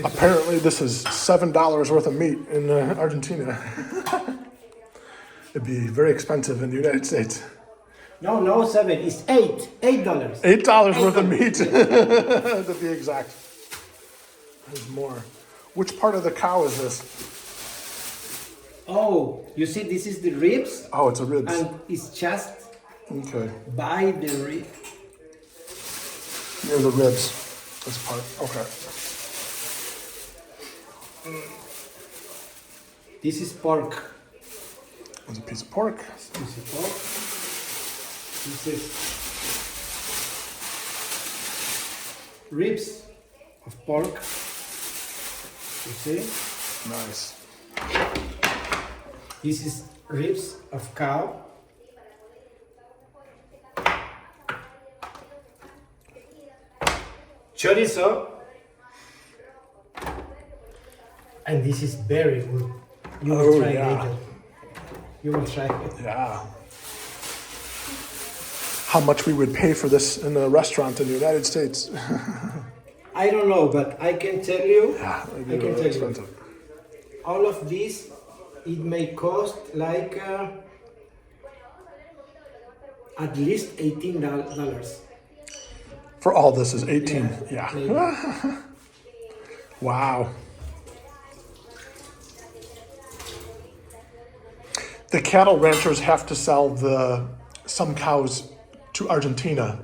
Apparently, this is $7 worth of meat in Argentina. It'd be very expensive in the United States. No, 7. It's $8. $8 worth of meat, to be exact. There's more. Which part of the cow is this? Oh, you see, this is the ribs. Oh, it's a ribs. And it's just Okay. by the rib. Near the ribs. This part. Okay. This is pork. There's a piece of pork. This is pork. This is ribs of pork. You see? Nice. This is ribs of cow. Chorizo. And this is very good. You will try later. You will try it. Yeah. How much we would pay for this in a restaurant in the United States? I don't know, but I can tell you. Yeah, it'd be I can really tell expensive. you. All of this, it may cost like at least $18. For all this is 18. Yeah. Maybe. Wow. The cattle ranchers have to sell some cows to Argentina,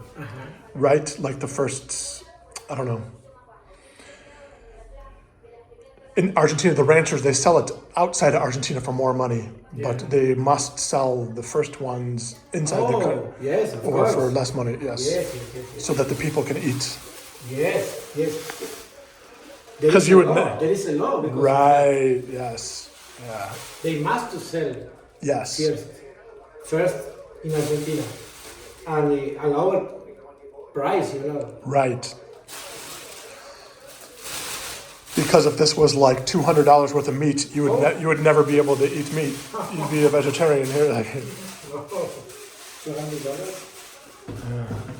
right? Like the first, I don't know. In Argentina, the ranchers, they sell it outside of Argentina for more money, but they must sell the first ones inside the country. Yes, of Or course. for less money, yes. Yes. So that the people can eat. Yes. Because you would There is a law. Because Right, yes. Yeah. they must to sell Yes. first in Argentina. And a lower price, Right. Because if this was like $200 worth of meat, you would never be able to eat meat. You'd be a vegetarian here. $200?